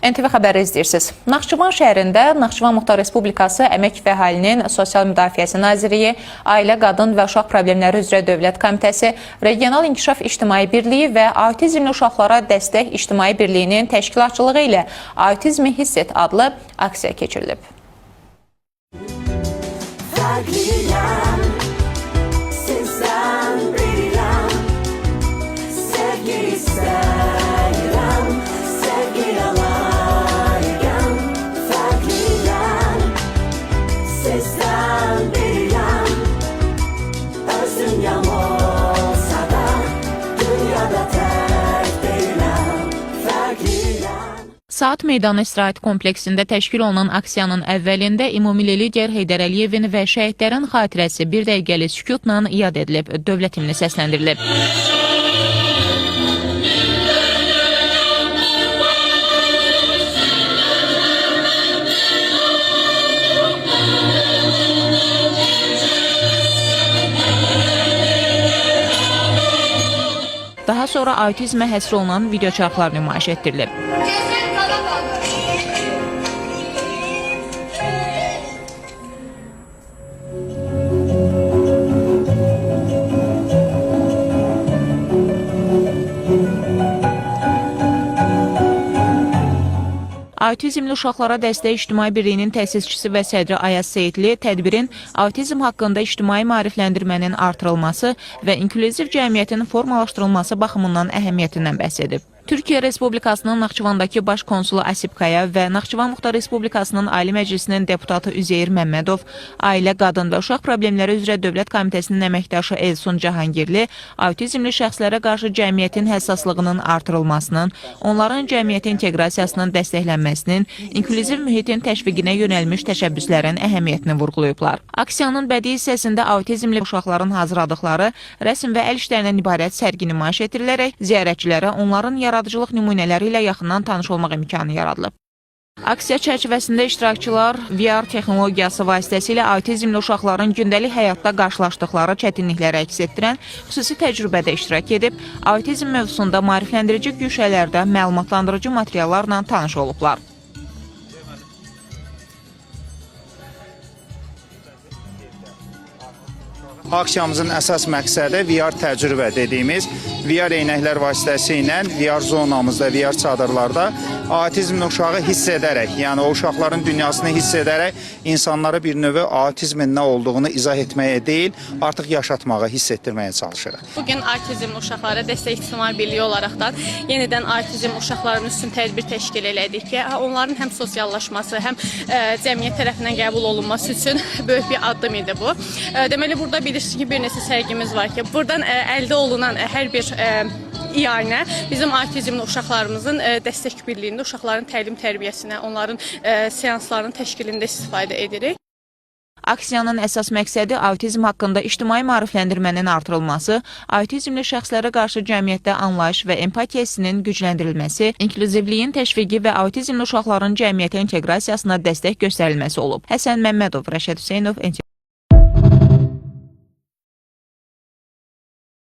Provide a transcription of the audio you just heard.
NTV xəbəri izləyirsiniz. Naxçıvan şəhərində Naxçıvan Muxtar Respublikası Əmək və Əhalinin Sosial Müdafiəsi Nazirliyi, Ailə, Qadın və Uşaq Problemləri üzrə Dövlət Komitəsi, Regional İnkişaf İctimai Birliyi və Autizmli Uşaqlara Dəstək İctimai Birliyinin təşkilatçılığı ilə Autizmi Hiss Et adlı aksiya keçirilib. Saat Meydanı İstirahət kompleksində təşkil olunan aksiyanın əvvəlində ümumi lider Heydər Əliyevin və şəhidlərin xatirəsi bir dəqiqəlik sükutla yad edilib, dövlət himni səsləndirilib. Daha sonra autizmə həsr olunan videoçarxlar nümayiş etdirilib. Autizmli Uşaqlara Dəstək İctimai Birliyinin təsisçisi və sədri Ayaz Seyidli tədbirin autizm haqqında ictimai maarifləndirmənin artırılması və inklüziv cəmiyyətin formalaşdırılması baxımından əhəmiyyətindən bəhs edib. Türkiyə Respublikasının Naxçıvandakı baş konsulu Asib Kaya və Naxçıvan Muxtar Respublikasının Ali Məclisinin deputatı Üzeyir Məmmədov, Ailə, Qadın və Uşaq Problemləri üzrə Dövlət Komitəsinin əməkdaşı Elsun Cahangirli, autizmli şəxslərə qarşı cəmiyyətin həssaslığının artırılmasının, onların cəmiyyətə inteqrasiyasının dəstəklənməsinin, inklüziv mühitin təşviqinə yönəlmiş təşəbbüslərin əhəmiyyətini vurğulayıblar. Aksiyanın bədii hissəsində autizmli uşaqların hazırladıqları rəsm və əl işlərindən ibarət sərgi nümayiş etdirilərək ziyarətçilərə onların yaradıcılıq nümunələri ilə yaxından tanış olmaq imkanı yaradılıb. Aksiya çərçivəsində iştirakçılar VR texnologiyası vasitəsilə autizmli uşaqların gündəlik həyatda qarşılaşdıqları çətinlikləri əks etdirən xüsusi təcrübədə iştirak edib, autizm mövzusunda maarifləndirici güşələrdə məlumatlandırıcı materiallarla tanış olublar. Aksiyamızın əsas məqsədi VR təcrübə dediyimiz VR eynəklər vasitəsilə VR zonamızda, VR çadırlarda autizmli uşağı hiss edərək, yəni o uşaqların dünyasını hiss edərək insanlara bir növ autizmin nə olduğunu izah etməyə deyil, artıq yaşatmağa, hiss etdirməyə çalışırıq. Bugün autizmli uşaqlara Dəstək İctimai Birliyi olaraqdan yenidən autizm uşaqlarının üstün tədbir təşkil elədik ki, onların həm sosiallaşması, həm cəmiyyət tərəfindən qəbul olunması üçün böyük bir addım idi bu. Deməli, burada bilirsiniz ki, bir neçə sərgimiz var ki, buradan əldə olunan hər bir iyanə bizim autizmli uşaqlarımızın dəstək birliyində uşaqların təlim tərbiyəsinə, onların seanslarının təşkilində istifadə edirik. Aksiyanın əsas məqsədi autizm haqqında ictimai maarifləndirmənin artırılması, autizmli şəxslərə qarşı cəmiyyətdə anlayış və empatiya hissinin gücləndirilməsi, inklüzivliyin təşviqi və autizmli uşaqların cəmiyyətə inteqrasiyasına dəstək göstərilməsi olub. Həsən Məmmədov, Rəşad Hüseynov, NTV.